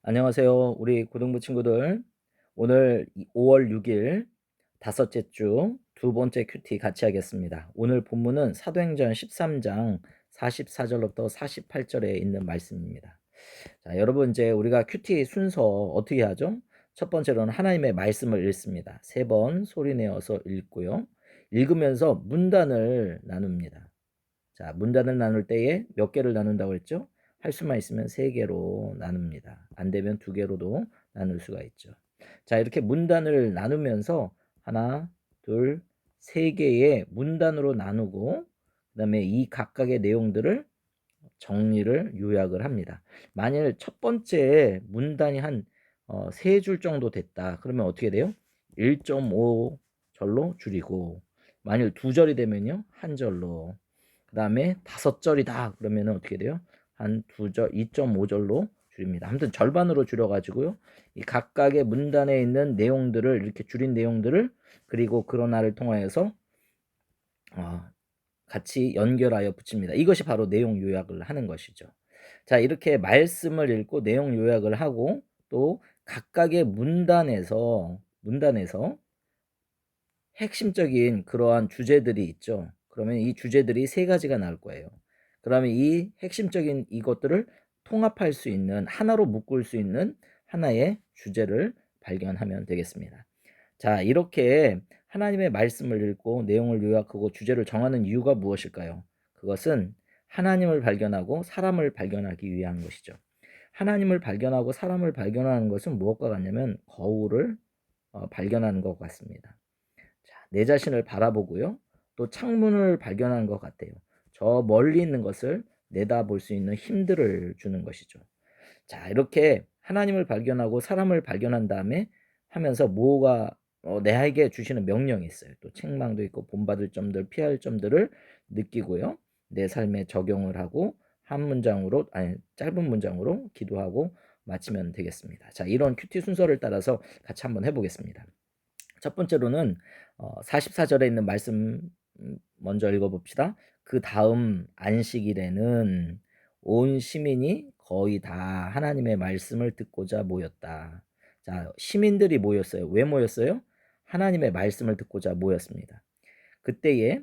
안녕하세요. 우리 고등부 친구들. 오늘 5월 6일 다섯째 주 두 번째 큐티 같이 하겠습니다. 오늘 본문은 사도행전 13장 44절부터 48절에 있는 말씀입니다. 자, 여러분 이제 우리가 큐티 순서 어떻게 하죠? 첫 번째로는 하나님의 말씀을 읽습니다. 세 번 소리 내어서 읽고요. 읽으면서 문단을 나눕니다. 자, 문단을 나눌 때에 몇 개를 나눈다고 했죠? 할 수만 있으면 세 개로 나눕니다. 안 되면 두 개로도 나눌 수가 있죠. 자, 이렇게 문단을 나누면서 하나, 둘, 세 개의 문단으로 나누고 그다음에 이 각각의 내용들을 정리를 요약을 합니다. 만일 첫 번째 문단이 한 세 줄 정도 됐다. 그러면 어떻게 돼요? 1.5 절로 줄이고 만일 두 절이 되면요. 한 절로 그다음에 다섯 절이다. 그러면은 어떻게 돼요? 한 두 절, 2.5 절로 줄입니다. 아무튼 절반으로 줄여 가지고요. 이 각각의 문단에 있는 내용들을 이렇게 줄인 내용들을 그리고 그러나를 통하여서 어 같이 연결하여 붙입니다. 이것이 바로 내용 요약을 하는 것이죠. 자, 이렇게 말씀을 읽고 내용 요약을 하고 또 각각의 문단에서 핵심적인 그러한 주제들이 있죠. 그러면 이 주제들이 세 가지가 나올 거예요. 그러면 이 핵심적인 이것들을 통합할 수 있는 하나로 묶을 수 있는 하나의 주제를 발견하면 되겠습니다. 자, 이렇게 하나님의 말씀을 읽고 내용을 요약하고 주제를 정하는 이유가 무엇일까요? 그것은 하나님을 발견하고 사람을 발견하기 위한 것이죠. 하나님을 발견하고 사람을 발견하는 것은 무엇과 같냐면 거울을 발견하는 것 같습니다. 자, 내 자신을 바라보고요. 또 창문을 발견하는 것 같아요. 저 멀리 있는 것을 내다볼 수 있는 힘들을 주는 것이죠. 자, 이렇게 하나님을 발견하고 사람을 발견한 다음에 하면서 뭐가 내에게 주시는 명령이 있어요. 또 책망도 있고 본받을 점들, 피할 점들을 느끼고요. 내 삶에 적용을 하고 한 문장으로 아니 짧은 문장으로 기도하고 마치면 되겠습니다. 자, 이런 큐티 순서를 따라서 같이 한번 해보겠습니다. 첫 번째로는 44절에 있는 말씀 먼저 읽어봅시다. 그 다음 안식일에는 온 시민이 거의 다 하나님의 말씀을 듣고자 모였다. 자, 시민들이 모였어요. 왜 모였어요? 하나님의 말씀을 듣고자 모였습니다. 그때에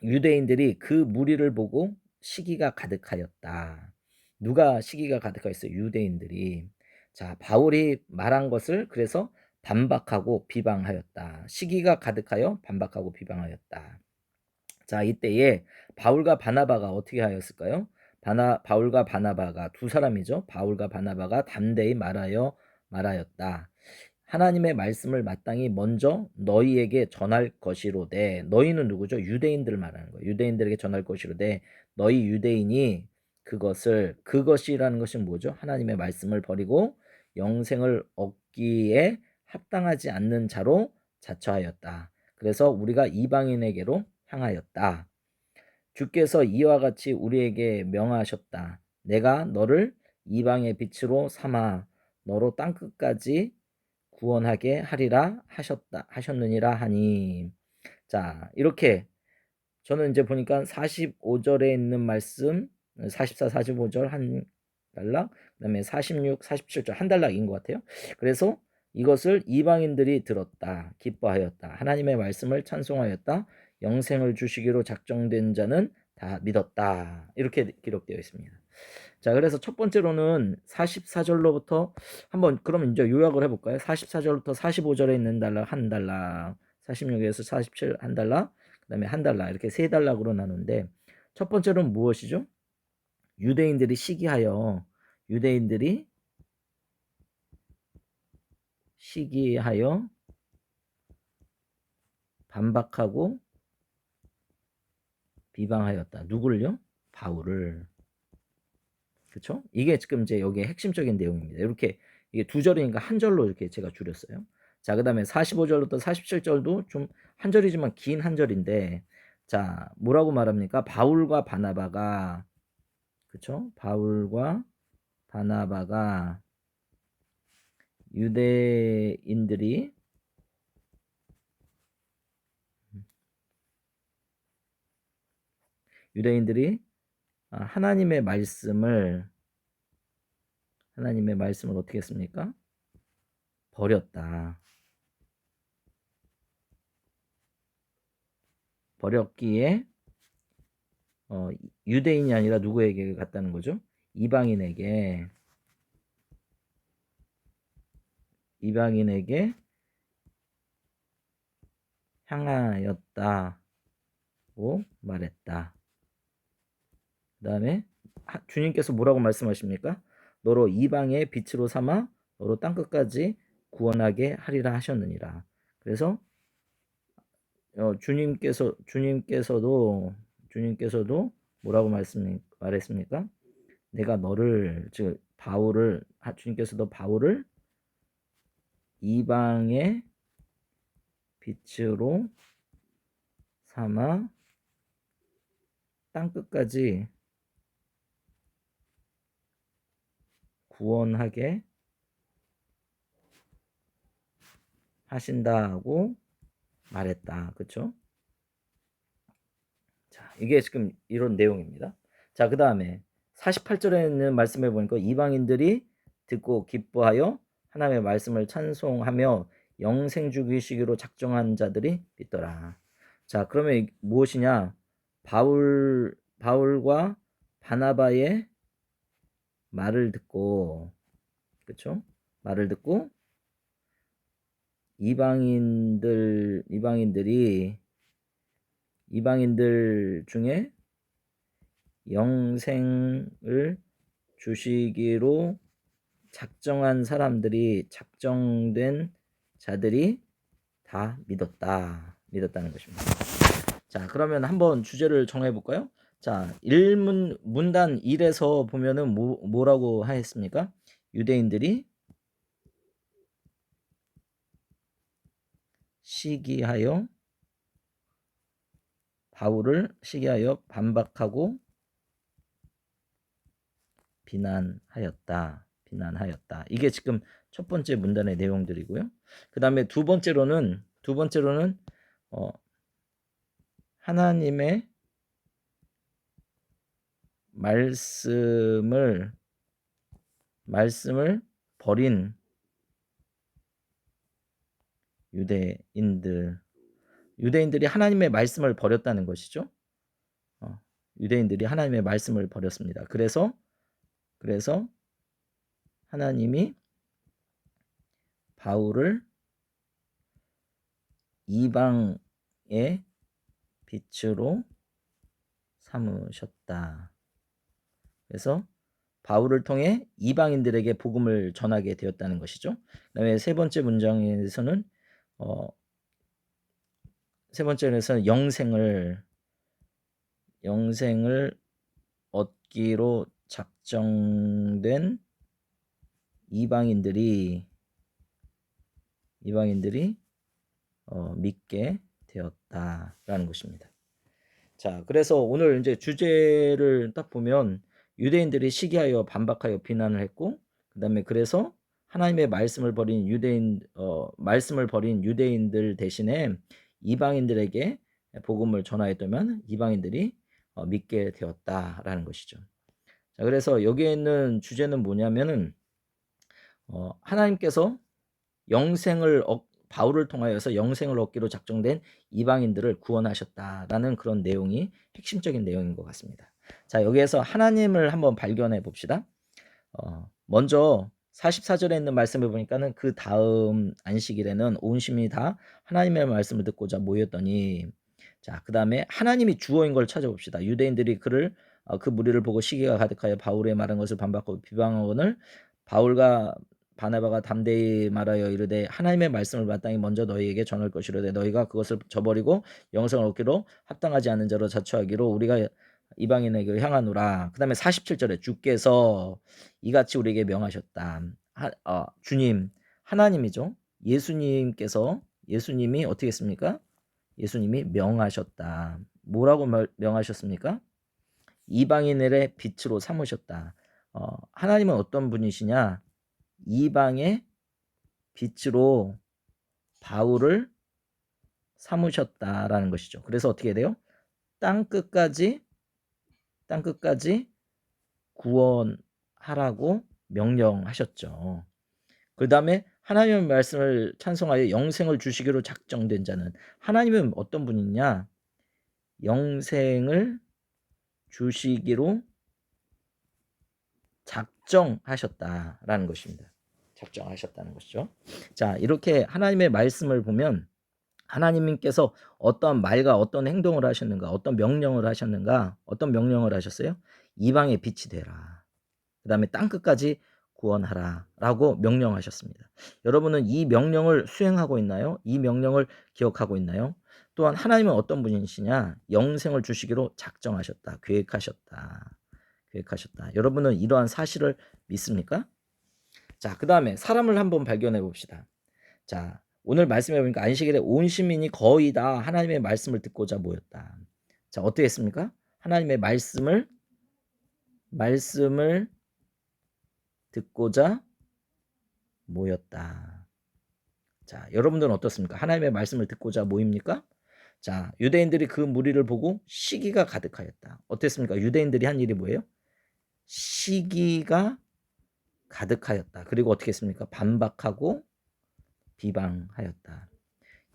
유대인들이 그 무리를 보고 시기가 가득하였다. 누가 시기가 가득하였어요? 유대인들이. 자, 바울이 말한 것을 그래서 반박하고 비방하였다. 시기가 가득하여 반박하고 비방하였다. 자, 이때에 바울과 바나바가 어떻게 하였을까요? 바울과 바나바가 두 사람이죠. 바울과 바나바가 담대히 말하였다. 하나님의 말씀을 마땅히 먼저 너희에게 전할 것이로되, 너희는 누구죠? 유대인들을 말하는 거예요. 유대인들에게 전할 것이로되 너희 유대인이 그것이라는 것은 뭐죠? 하나님의 말씀을 버리고 영생을 얻기에 합당하지 않는 자로 자처하였다. 그래서 우리가 이방인에게로 향하였다. 주께서 이와 같이 우리에게 명하셨다. 내가 너를 이방의 빛으로 삼아 너로 땅끝까지 구원하게 하리라 하셨느니라 하니. 자, 이렇게 저는 이제 보니까 45절에 있는 말씀 44, 45절 한 단락, 그다음에 46, 47절 한 단락인 것 같아요. 그래서 이것을 이방인들이 들었다, 기뻐하였다, 하나님의 말씀을 찬송하였다, 영생을 주시기로 작정된 자는 다 믿었다. 이렇게 기록되어 있습니다. 자, 그래서 첫 번째로는 44절로부터 한번 그럼 이제 요약을 해볼까요? 44절부터 45절에 있는 단락 한 단락, 46에서 47 한 단락, 그다음에 한 단락 이렇게 세 단락으로 나누는데 첫 번째로는 무엇이죠? 유대인들이 시기하여 유대인들이 시기하여 반박하고 비방하였다. 누구를요? 바울을. 그렇죠? 이게 지금 이제 여기에 핵심적인 내용입니다. 이렇게 이게 두 절이니까 한 절로 이렇게 제가 줄였어요. 자, 그다음에 45절부터 47절도 좀 한 절이지만 긴 한 절인데 자, 뭐라고 말합니까? 바울과 바나바가 그렇죠? 바울과 바나바가 유대인들이 유대인들이 하나님의 말씀을 하나님의 말씀을 어떻게 했습니까? 버렸다. 버렸기에 유대인이 아니라 누구에게 갔다는 거죠? 이방인에게 향하였다고 말했다. 그 다음에 주님께서 뭐라고 말씀하십니까? 너로 이방의 빛으로 삼아 너로 땅끝까지 구원하게 하리라 하셨느니라. 그래서 주님께서도 뭐라고 말했습니까? 내가 너를, 즉 주님께서도 바울을 이방의 빛으로 삼아 땅끝까지 구원하게 하신다고 말했다. 그렇죠? 자, 이게 지금 이런 내용입니다. 자, 그 다음에 48절에 있는 말씀을 보니까 이방인들이 듣고 기뻐하여 하나님의 말씀을 찬송하며 영생 주기시기로 작정한 자들이 있더라. 자, 그러면 무엇이냐? 바울과 바나바의 말을 듣고, 그렇죠? 말을 듣고 이방인들 중에 영생을 주시기로 작정된 자들이 다 믿었다는 것입니다. 자, 그러면 한번 주제를 정해 볼까요? 자, 문단 1에서 보면은 뭐라고 하였습니까? 유대인들이 바울을 시기하여 반박하고 비난하였다. 이게 지금 첫 번째 문단의 내용들이고요. 그 다음에 두 번째로는 하나님의 말씀을 버린 유대인들이 하나님의 말씀을 버렸다는 것이죠. 유대인들이 하나님의 말씀을 버렸습니다. 그래서 하나님이 바울을 이방의 빛으로 삼으셨다. 그래서 바울을 통해 이방인들에게 복음을 전하게 되었다는 것이죠. 그다음에 세 번째에서는 영생을 얻기로 작정된 이방인들이 믿게 되었다라는 것입니다. 자, 그래서 오늘 이제 주제를 딱 보면 유대인들이 시기하여 반박하여 비난을 했고, 그다음에 그래서 하나님의 말씀을 버린 유대인들 대신에 이방인들에게 복음을 전하였다면 이방인들이 믿게 되었다라는 것이죠. 자, 그래서 여기에 있는 주제는 뭐냐면은 하나님께서 바울을 통하여서 영생을 얻기로 작정된 이방인들을 구원하셨다라는 그런 내용이 핵심적인 내용인 것 같습니다. 자, 여기에서 하나님을 한번 발견해 봅시다. 먼저 44절에 있는 말씀을 보니까는 그 다음 안식일에는 온 시민이 다 하나님의 말씀을 듣고자 모였더니, 자, 그 다음에 하나님이 주어인 걸 찾아봅시다. 유대인들이 그 무리를 보고 시기가 가득하여 바울의 말한 것을 반박하고 비방하거늘 바울과 바나바가 담대히 말하여 이르되 하나님의 말씀을 마땅히 먼저 너희에게 전할 것이로되 너희가 그것을 저버리고 영생을 얻기로 합당하지 않은 자로 자처하기로 우리가 이방인에게 향하노라. 그 다음에 47절에 주께서 이같이 우리에게 명하셨다. 주님, 하나님이죠. 예수님이 어떻게 했습니까? 예수님이 명하셨다. 뭐라고 명하셨습니까? 이방인의 빛으로 삼으셨다. 하나님은 어떤 분이시냐? 이방의 빛으로 바울을 삼으셨다라는 것이죠. 그래서 어떻게 돼요? 땅끝까지 구원하라고 명령하셨죠. 그 다음에 하나님의 말씀을 찬송하여 영생을 주시기로 작정된 자는, 하나님은 어떤 분이냐? 영생을 주시기로 작정하셨다라는 것입니다. 작정하셨다는 것이죠. 자, 이렇게 하나님의 말씀을 보면 하나님께서 어떤 말과 어떤 행동을 하셨는가, 어떤 명령을 하셨는가, 어떤 명령을 하셨어요? 이방의 빛이 되라. 그 다음에 땅끝까지 구원하라 라고 명령하셨습니다. 여러분은 이 명령을 수행하고 있나요? 이 명령을 기억하고 있나요? 또한 하나님은 어떤 분이시냐? 영생을 주시기로 작정하셨다. 계획하셨다. 여러분은 이러한 사실을 믿습니까? 자, 그 다음에 사람을 한번 발견해 봅시다. 자, 오늘 말씀해 보니까 안식일에 온 시민이 거의 다 하나님의 말씀을 듣고자 모였다. 자, 어떻게 했습니까? 하나님의 말씀을 듣고자 모였다. 자, 여러분들은 어떻습니까? 하나님의 말씀을 듣고자 모입니까? 자, 유대인들이 그 무리를 보고 시기가 가득하였다. 어땠습니까? 유대인들이 한 일이 뭐예요? 시기가 가득하였다. 그리고 어떻게 했습니까? 반박하고 비방하였다.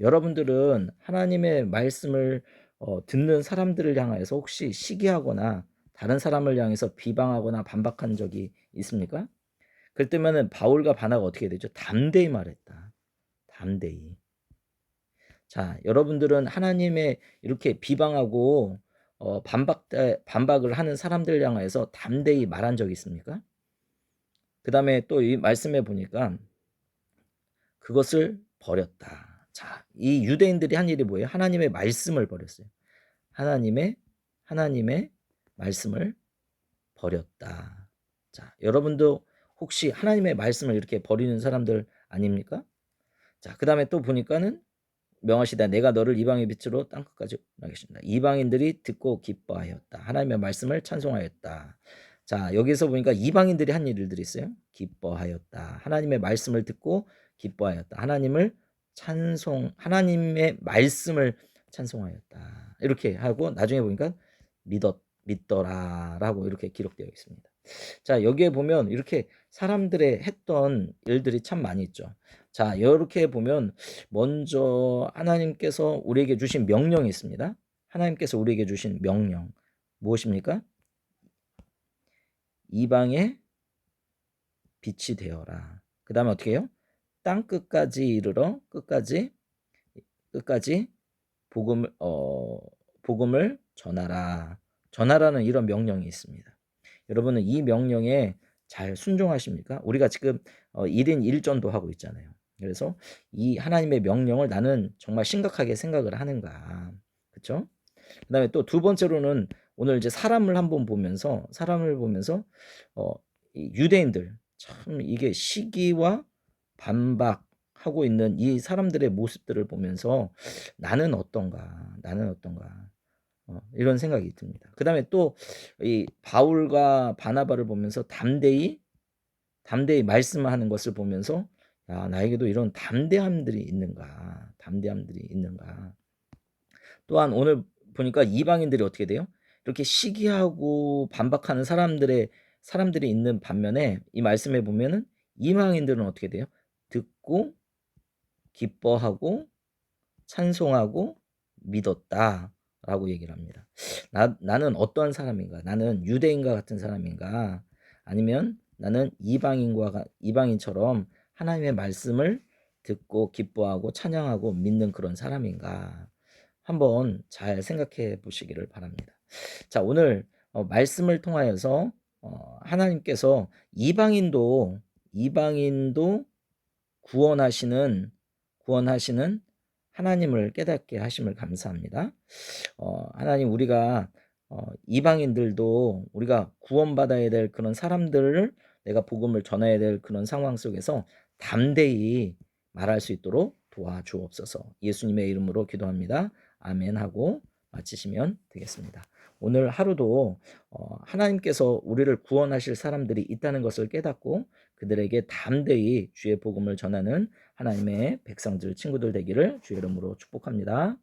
여러분들은 하나님의 말씀을 듣는 사람들을 향해서 혹시 시기하거나 다른 사람을 향해서 비방하거나 반박한 적이 있습니까? 그때면은 바울과 바나가 어떻게 되죠? 담대히 말했다. 담대히. 자, 여러분들은 하나님의 이렇게 비방하고 반박을 하는 사람들 향해서 담대히 말한 적이 있습니까? 그 다음에 또 이 말씀해 보니까 그것을 버렸다. 자, 이 유대인들이 한 일이 뭐예요? 하나님의 말씀을 버렸어요. 하나님의 말씀을 버렸다. 자, 여러분도 혹시 하나님의 말씀을 이렇게 버리는 사람들 아닙니까? 자, 그 다음에 또 보니까는 명하시다. 내가 너를 이방의 빛으로 땅끝까지 나겠습니다. 이방인들이 듣고 기뻐하였다. 하나님의 말씀을 찬송하였다. 자, 여기서 보니까 이방인들이 한 일들이 있어요. 기뻐하였다. 하나님의 말씀을 듣고 기뻐하였다. 하나님의 말씀을 찬송하였다. 이렇게 하고 나중에 보니까 믿더라라고 이렇게 기록되어 있습니다. 자, 여기에 보면 이렇게 사람들의 했던 일들이 참 많이 있죠. 자, 이렇게 보면 먼저 하나님께서 우리에게 주신 명령이 있습니다. 하나님께서 우리에게 주신 명령 무엇입니까? 이방의 빛이 되어라. 그 다음에 어떻게 해요? 땅 끝까지 이르러 끝까지 복음을 전하라는 이런 명령이 있습니다. 여러분은 이 명령에 잘 순종하십니까? 우리가 지금 1인 1전도 하고 있잖아요. 그래서 이 하나님의 명령을 나는 정말 심각하게 생각을 하는가. 그렇죠? 그다음에 또 두 번째로는 오늘 이제 사람을 보면서 이 유대인들 참 이게 시기와 반박하고 있는 이 사람들의 모습들을 보면서 나는 어떤가 이런 생각이 듭니다. 그 다음에 또 이 바울과 바나바를 보면서 담대히 말씀하는 것을 보면서 야, 나에게도 이런 담대함들이 있는가. 또한 오늘 보니까 이방인들이 어떻게 돼요? 이렇게 시기하고 반박하는 사람들이 있는 반면에 이 말씀에 보면은 이방인들은 어떻게 돼요? 듣고 기뻐하고 찬송하고 믿었다라고 얘기를 합니다. 나는 어떠한 사람인가? 나는 유대인과 같은 사람인가? 아니면 나는 이방인처럼 하나님의 말씀을 듣고 기뻐하고 찬양하고 믿는 그런 사람인가? 한번 잘 생각해 보시기를 바랍니다. 자, 오늘 말씀을 통하여서 하나님께서 이방인도 구원하시는 하나님을 깨닫게 하심을 감사합니다. 하나님, 우리가 이방인들도 우리가 구원받아야 될 그런 사람들을 내가 복음을 전해야 될 그런 상황 속에서 담대히 말할 수 있도록 도와주옵소서. 예수님의 이름으로 기도합니다. 아멘 하고 마치시면 되겠습니다. 오늘 하루도 하나님께서 우리를 구원하실 사람들이 있다는 것을 깨닫고 그들에게 담대히 주의 복음을 전하는 하나님의 백성들, 친구들 되기를 주의 이름으로 축복합니다.